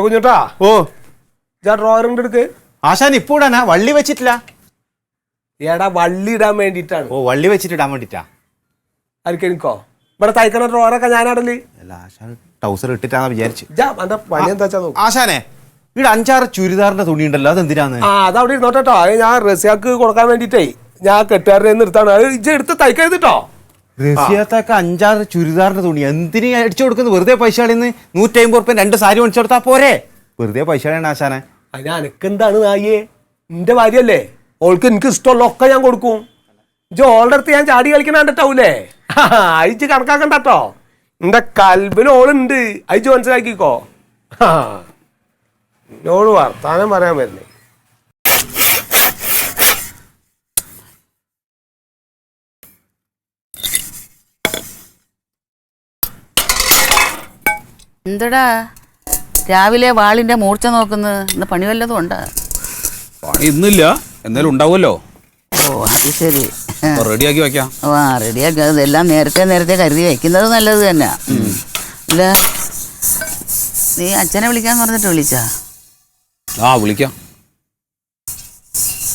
കുഞ്ഞുട്ടാ ഓ ഡ്രോയറിന്റെ അടുക്ക് ആശാൻ ഇപ്പൊ ഇടാനാ വള്ളി വെച്ചിട്ടില്ല. ഏടാ വള്ളി ഇടാൻ വേണ്ടിട്ടാണ്. ഓ വള്ളി വെച്ചിട്ട് ഇടാൻ വേണ്ടിട്ടാ. ആർക്ക് എനിക്കോ ഇവിടെ തയ്ക്കണ ഡ്രോയറൊക്കെ ഞാനാടല്. അല്ല ആശാൻ ടൗസർ ഇട്ടിട്ടാന്ന് വിചാരിച്ചു. എന്റെ പണി എന്താ വെച്ചാ നോക്കും. ആശാനെ ഇവിടെ 5-6 ചുരിദാറിന്റെ തുണി ഉണ്ടല്ലോ, അതെന്തിനാന്ന്? അതവിടെ ഇരുന്നോട്ടോ. ഞാൻ റസിയാക്ക് കൊടുക്കാൻ വേണ്ടിട്ടേ ഞാൻ കെട്ടുകാരുടെ നിർത്താണ്. ഇജ്ജ് എടുത്ത് തയ്ക്കരുതിട്ടോ. റസിയാത്തൊക്കെ 5-6 ചുരിദാറിന്റെ തുണി എന്തിനു അടിച്ചു കൊടുക്കുന്നത്? വെറുതെ പൈസ കളിന്ന് 150 ഉറുപ്പ്യ 2 സാരി മേടിച്ചു കൊടുത്താ പോരെ? വെറുതെ പൈസ കളിയാണ് ആശാനെ. അതിന് അനക്കെന്താണ് നായേ? എന്റെ ഭാര്യയല്ലേ, ഓൾക്ക് എനിക്ക് ഇഷ്ടമുള്ള ഒക്കെ ഞാൻ കൊടുക്കും. ഇജ്ജ് ഓളുടെ അടുത്ത് ഞാൻ ചാടി കളിക്കണ കണ്ടിട്ടാവൂലേ? അയച്ച് കണക്കാക്കണ്ടോ. എന്റെ കൽബിന് ഓളുണ്ട്, അയച്ച് മനസ്സിലാക്കിക്കോ. എന്നോട് വർത്താനം പറയാൻ വരുന്നേ. എന്തടാ രാവിലെ വാളിന്റെ മൂർച്ച നോക്കുന്നത്? ഇന്ന് പണി വല്ലതും ഉണ്ടാ? പണി ഇന്നില്ല, എന്തായാലും ഉണ്ടാവുമല്ലോ. ഓ അത് ശരി. റെഡിയാക്കി വെക്കാം. ആ റെഡിയാക്കി. അതെല്ലാം നേരത്തെ കരുതി വെക്കുന്നത് നല്ലത് തന്നെ. അല്ല നീ അച്ഛനെ വിളിക്കാന്ന് പറഞ്ഞിട്ട് വിളിച്ചാ? വിളിക്കാം.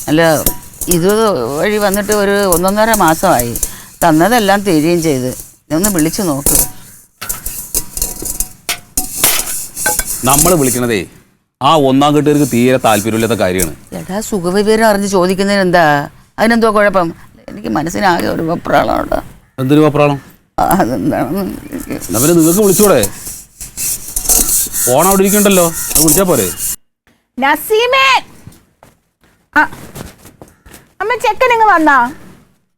അല്ല ഇത് വഴി വന്നിട്ട് ഒരു 1.5 മാസമായി. തന്നതെല്ലാം തരികയും ചെയ്ത്. ഒന്ന് വിളിച്ചു നോക്ക്. നമ്മൾ വിളിക്കണതേ ആ 1-ാം കെട്ടുകാർക്ക് തീരെ താല്പര്യമില്ലാത്ത കാര്യമാണ്. എടാ സുഖവിവരം അറിഞ്ഞ് ചോദിക്കുന്നതിന് എന്താ? അതിനെന്തോ കുഴപ്പം? എനിക്ക് മനസ്സിനാകെ ഒരു വെപ്രാളമുണ്ട്. എന്തൊരു വെപ്രാളം? അതെന്താണെന്ന് എന്നാ പിന്നെ നിങ്ങൾക്ക് വിളിച്ചൂടെ? ഫോൺ അവിടെ ഇരിക്കണ്ടല്ലോ, വിളിച്ചാ പോരെ? നസീമേ, അമ്മ ചെക്കൻ ഇങ്ങ് വന്നാ?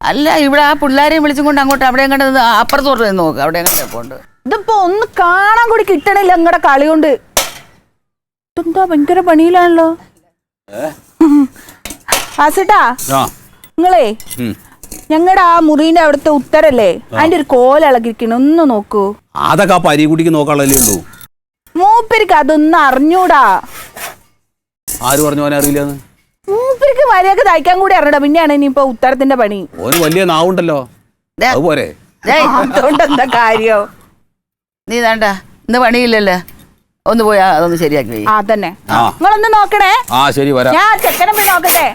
അല്ല ഇവിടെ ആ പിള്ളേരെയും വിളിച്ചും കൊണ്ട് അങ്ങോട്ട് അവിടെ കണ്ടത് അപ്പുറത്തോട്ട് നോക്ക്. അവിടെ കണ്ടപ്പോണ്ട് ഇതിപ്പോ ഒന്ന് കാണാൻ കൂടി കിട്ടണില്ല നിങ്ങളുടെ കളി കൊണ്ട്. ഇതെന്താ ഭയങ്കര പണിയിലാണല്ലോ. ആസിട്ടാ നിങ്ങളേ ഞങ്ങളുടെ ആ മുറീന്റെ അവിടുത്തെ ഉത്തരല്ലേ, അതിന്റെ ഒരു കോലിളകിരിക്കണ ഒന്ന് നോക്കൂ. അതൊക്കെ ആ പരികുട്ടിക്ക് നോക്കാനുള്ളതല്ലേ ഉള്ളൂ. മൂപ്പരിക്ക് അതൊന്നും അറിഞ്ഞൂടാ. ആര് പറഞ്ഞു അവനെ അറിയില്ലെന്ന്? മൂപ്പരിക്ക് വരെയൊക്കെ തയ്ക്കാൻ കൂടി അറിയടാ. പിന്നെയാണ് ഇനിയിപ്പോ ഉത്തരത്തിന്റെ പണി. ഓന് വലിയ നാവുണ്ടല്ലോ, അതുപോലെ. അതുകൊണ്ട് എന്താ കാര്യം? നീ വേണ്ട, ഇന്ന് പണിയില്ലല്ലോ, ഒന്ന് പോയാ അതൊന്ന് ശരിയാക്കി പോയി. അതന്നെ നിങ്ങളൊന്ന് നോക്കണേ. ശരി വരാം. ഞാൻ ചെക്കനെ പോയി നോക്കട്ടെ.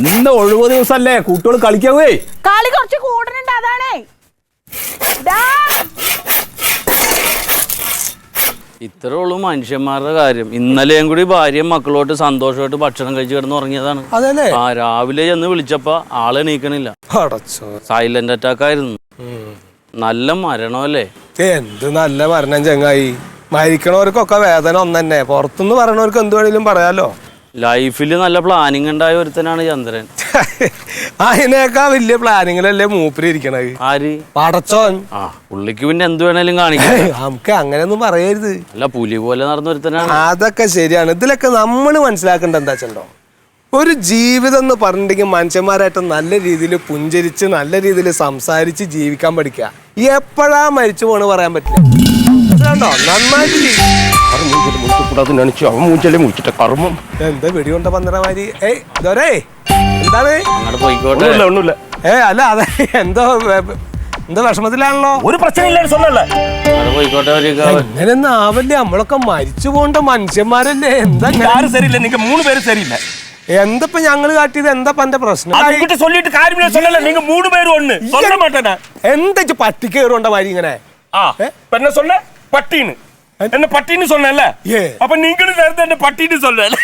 ഇന്ന് ഒഴിവ് ദിവസല്ലേ, കുട്ടികൾ കളിക്കാവേ. കളി കുറച്ച് കൂടുന്നുണ്ട്, അതാണേ. ഇത്രേ ഉള്ളൂ മനുഷ്യന്മാരുടെ കാര്യം. ഇന്നലെയും കൂടി ഭാര്യയും മക്കളോട്ട് സന്തോഷമായിട്ട് ഭക്ഷണം കഴിച്ച് കിടന്ന് ഉറങ്ങിയതാണ്. രാവിലെ ചെന്ന് വിളിച്ചപ്പോ ആള് എണീക്കണില്ല. സൈലന്റ് അറ്റാക്ക് ആയിരുന്നു. നല്ല മരണമല്ലേ? എന്ത് നല്ല മരണം ചങ്ങായി. മരിക്കണവർക്കൊക്കെ വേദന ഒന്നെ. പുറത്തുനിന്ന് പറയണവർക്ക് എന്ത് വേണേലും പറയാലോ. ലൈഫില് നല്ല പ്ലാനിങ് ഉണ്ടായ ഒരുത്തനാണ് ചന്ദ്രൻ. അതിനേക്കാ വലിയ പ്ലാനിങ്ങിലല്ലേ മൂപ്പര് ഇരിക്കണത്. ആര്? പടച്ചോൻ. പുള്ളിക്ക് പിന്നെ എന്ത് വേണേലും കാണിക്കാം. നമുക്ക് അങ്ങനെയൊന്നും പറയരുത്. അല്ല പുലി പോലെ നടന്ന ഒരുത്തനാണ്. അതൊക്കെ ശരിയാണ്. ഇതിലൊക്കെ നമ്മൾ മനസ്സിലാക്കേണ്ട എന്താ വെച്ചോ, ഒരു ജീവിതം എന്ന് പറഞ്ഞിട്ടുണ്ടെങ്കിൽ മനുഷ്യന്മാരായിട്ട് നല്ല രീതിയിൽ പുഞ്ചരിച്ച് നല്ല രീതിയിൽ സംസാരിച്ച് ജീവിക്കാൻ പഠിക്കുക. എപ്പോഴാ മരിച്ചു പോണെന്ന് പറയാൻ പറ്റില്ല. നന്നായിട്ട് എന്താ വെടികൊണ്ട പന്ത്രമാരി. ഇതോരേ എന്താണ്? അങ്ങോട്ട് പോയിക്കോട്ടെ. ഒന്നുമില്ല. അല്ല അതെ എന്തോ വിഷമത്തിലാണല്ലോ. ഒരു പ്രശ്നമില്ല. പോയിക്കോട്ടെ. അങ്ങനെയൊന്നും ആവല്ലേ, നമ്മളൊക്കെ മരിച്ചു പോണ്ട മനുഷ്യന്മാരല്ലേ. എന്താ சரியில்லை, நீங்க 3 பேரும் சரியில்லை. എന്തപ്പോ ഞങ്ങള് കാട്ടിയത്? എന്താ എന്റെ പ്രശ്നം? சொல்லிட்டு காரியமே சொல்லல, நீங்க 3 பேரும் ஒண்ணு சொல்ல மாட்டேனா? എന്താ പട്ടിക്ക് കയറുകൊണ്ട മാതിരി ഇങ്ങനെ? என்ன சொன்ன? பட்டின்னு என்ன പട്ടിன்னு சொன்னல? அப்ப நீங்களும் சேர்ந்து என்ன பட்டின்னு சொல்லல?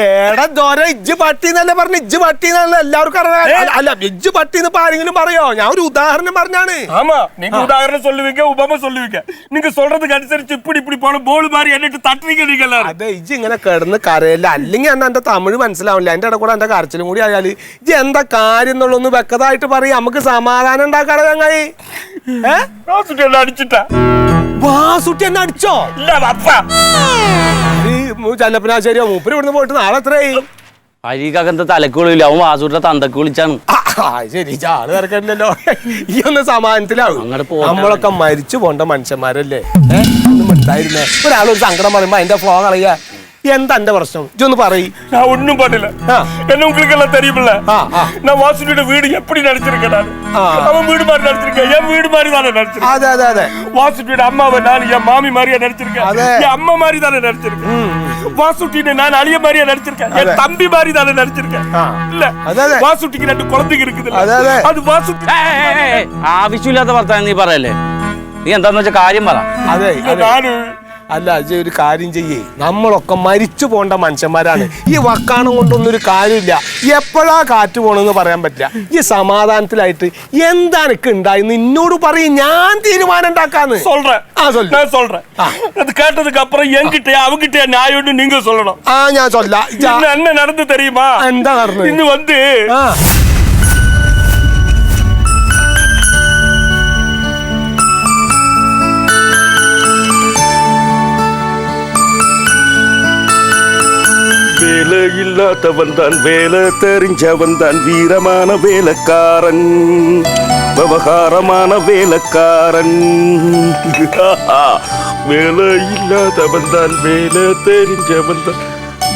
ഏടാ ദോര, ഇജ്ജ് പട്ടിന്നല്ലേ പറഞ്ഞു. ഇജ്ജ് പട്ടിന്നല്ല എല്ലാവർക്കും അറിയാം. അല്ല ഇജ്ജ് പട്ടിന്ന് ഇപ്പൊ ആരെങ്കിലും പറയോ? ഞാൻ ഒരു ഉദാഹരണം പറഞ്ഞാണ്. ஆமா, நீங்க உதாரணம் சொல்லுவீங்க, உபமா சொல்லுவீங்க. நீங்க சொல்றதுக்கு அனுசரிச்சு இப்படி போன போൾ மாதிரி എന്നിട്ട് തട്ടിരിക്കുക നിങ്ങൾ. അതെ, ഇജ്ജ് ഇങ്ങനെ കിടന്ന് കരയല്ല. അല്ലെങ്കിൽ എന്റെ തമിഴ് മനസ്സിലാവില്ല. എന്റെ ഇട കൂടെ എന്റെ കരച്ചിലും കൂടി ആയാല് ഇജ്ജ് എന്താ കാര്യം എന്നുള്ളൊന്ന് വ്യക്തമായിട്ട് പറയും. നമുക്ക് സമാധാനം ഉണ്ടാക്കാതെ ചങ്ങായി. അടിച്ചിട്ടാ? വാസുട്ടി എന്നെ അടിച്ചോ? ചല്ലപ്പനാശ്ശേരിയോ? മൂപ്പര് ഇവിടുന്ന് പോയിട്ട് നാളെ എത്രയായി? അരിക്കകത്തെ തലക്കുള്ളില്ല, അവൻ വാസൂട്ട തന്തക്ക് വിളിച്ചാണ്. ശരി, ആള് തിരക്കണ്ടല്ലോ. ഈ ഒന്ന് സമാധാനത്തിലാവും. നമ്മളൊക്കെ മരിച്ചു പോണ്ട മനുഷ്യന്മാരല്ലേ. ഒന്നും ഉണ്ടായിരുന്നേ. ഒരാളൊരു സങ്കടം പറയുമ്പോ അതിന്റെ ഫ്ലോ കളയാ. എന്താ എന്റെ പ്രശ്നം ഇതൊന്ന് പറയ്. நான் ஒண்ணும் பண்ணல. என்ன உங்களுக்கு எல்லாம் தெரியுமில்ல? நான் வாசுவியோட வீடு எப்படி நடிச்சிருக்கேன் நான். அவன் வீடு மாதிரி நடிச்சிருக்கேன். என் வீடு மாதிரி தானே நடிச்சிருக்கேன். അതെ അതെ അതെ வாசுவியோட அம்மாவை நான் என் மாமி மாதிரியா நடிச்சிருக்கேன். என் அம்மா மாதிரி தானே நடிச்சிருக்கேன். வாசுட்டின்னு நான் அழிய மாதிரியா நடிச்சிருக்கேன். என் தம்பி மாதிரி தானே நடிச்சிருக்கேன். இல்ல வாசுட்டிக்கு 2 குழந்தைங்க இருக்குது. அது வாசுட்டி. ആവശ്യമില്ലാത്ത വർത്താനം നീ പറയല്ലേ. നീ എന്താന്ന് വെച്ചാൽ കാര്യം പറ. അതെ நானு അല്ല അജയ് ഒരു കാര്യം ചെയ്യേ, നമ്മളൊക്കെ മരിച്ചു പോണ്ട മനുഷ്യന്മാരാണ്. ഈ വക്കാണം കൊണ്ടൊന്നും ഒരു കാര്യമില്ല. എപ്പോഴാ കാറ്റ് പോണെന്ന് പറയാൻ പറ്റില്ല. ഈ സമാധാനത്തിലായിട്ട് എന്താണ് എനിക്ക് ഉണ്ടായി നിന്നോട് പറയും, ഞാൻ തീരുമാനം ഉണ്ടാക്കാന്ന്. சொல்றேன். நான் சொல்றேன். அது கேட்டதுக்கு அப்புறம் என்கிட்ட அவங்கிட்ட நியாயம்னு நீங்க சொல்லணும். ഞാൻ ചൊല്ലാം. என்ன நடந்து தெரியுமா? എന്താ നടന്നത്? இன்னு வந்து வேலை இல்லாதவன் தான் வேலை தெரிஞ்சவன் தான் வீரமான வேலைக்காரன், விவகாரமான வேலைக்காரன். வேலை இல்லாதவன் தான் வேலை தெரிஞ்சவன் தான்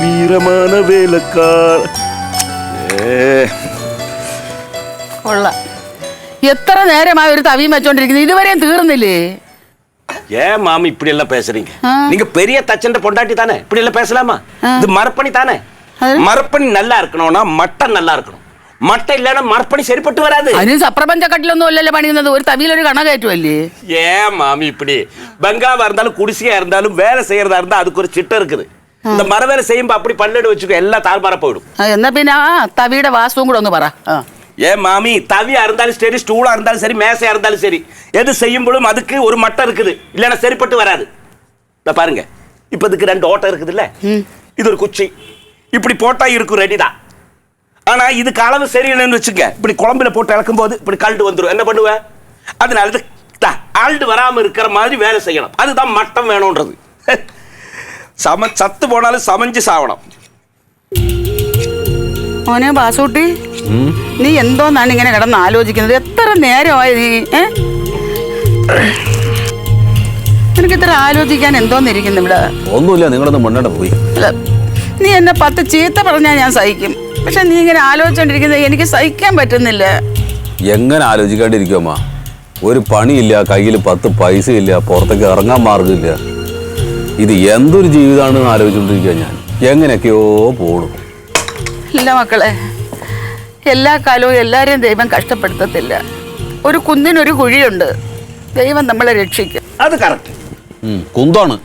வீரமான வேலைக்காரன். കൊള്ളാം. എത്ര നേരമായി ഒരു തവിയും വെച്ചോണ്ടിരിക്കുന്നത്, ഇതുവരെയും തീർന്നില്ലേ? ஏன் மாமி இப்படி எல்லாம் பேசுறீங்க? நீங்க பெரிய தச்சண்ட பொண்டாட்டி தானே, இப்படி எல்லாம் பேசலாமா? இது மரப்பணி தானே. மரப்பணி நல்லா இருக்கணும்னா மட்டன் நல்லா இருக்கணும். மட்டன் இல்லைன்னா மரப்பணி சரிப்பட்டு வராது. അതിന് സപ്രപഞ്ച കട്ടിലൊന്നും അല്ലല്ലോ പണിയുന്നത്, ഒരു തവിയിലൊരു കണ കയറ്റുമല്ലേ? ஏன் மாமி இப்படி? பெங்காவா இருந்தாலும் குடிசையா இருந்தாலும் வேலை செய்யறதா இருந்தா அதுக்கு ஒரு சிட்டம் இருக்குது. இந்த மர வேலை செய்யும்போ அப்படி பல்லெடு வச்சுக்கோ, எல்லாம் தார்பார போயிடும். എന്നാ പിന്നെ ആ തവിയുടെ വാസ്തുവും കൂടെ ഒന്ന് പറ. ஏன் மாமி, தவியா இருந்தாலும் சரி, ஸ்டூலா இருந்தாலும் சரி, மேசையா இருந்தாலும் சரி, எது செய்யும்போதும் அதுக்கு ஒரு மட்டம் இருக்குது, இல்லைன்னா சரிப்பட்டு வராது. இத பாருங்க, இப்ப இதுக்கு 2 ஓட்டை இருக்குது இல்ல, இது ஒரு குச்சி, இப்படி போட்டா இருக்கும் ரெடி தான். ஆனா இதுக்கு அளவு சரியில்லைன்னு வச்சுக்க, இப்படி குழம்புல போட்டு இறக்கும் போது இப்படி கழண்டு வந்துடும். என்ன பண்ணுவேன்? அதனால ஆல்டு வராம இருக்கிற மாதிரி வேலை செய்யணும். அதுதான் மட்டம் வேணும்ன்றது. சத்து போனாலும் சமைஞ்சு சாவணும். മോനെ ബാസൂട്ടി, നീ എന്തോന്നാണ് ഇങ്ങനെ കിടന്ന് ആലോചിക്കുന്നത്? എത്ര നേരമായി നീ? നിനക്ക് ഇത്ര ആലോചിക്കാൻ എന്തോന്നിരിക്കുന്നു ഇവിടെ? ഒന്നുമില്ല, നിങ്ങളൊന്ന് മുന്നോട്ട് പോയി. അല്ല, നീ എന്നെ 10 ചീത്ത പറഞ്ഞാൽ ഞാൻ സഹിക്കും, പക്ഷെ നീ ഇങ്ങനെ ആലോചിച്ചോണ്ടിരിക്കുന്നത് എനിക്ക് സഹിക്കാൻ പറ്റുന്നില്ല. എങ്ങനെ ആലോചിക്കാണ്ടിരിക്കുമ്മ? ഒരു പണിയില്ല, കയ്യിൽ 10 പൈസ ഇല്ല, പുറത്തേക്ക് ഇറങ്ങാൻ മാർഗമില്ല. ഇത് എന്തൊരു ജീവിതമാണെന്ന് ആലോചിച്ചുകൊണ്ടിരിക്കുക ഞാൻ. എങ്ങനെയൊക്കെയോ പോണു. ഇല്ല മക്കളെ, എല്ലാ കാലവും എല്ലാവരെയും ദൈവം കഷ്ടപ്പെടുത്തത്തില്ല. ഒരു കുന്നിനൊരു കുഴിയുണ്ട്, ദൈവം നമ്മളെ രക്ഷിക്കും. അത് കറക്റ്റ്. കുന്താണ്.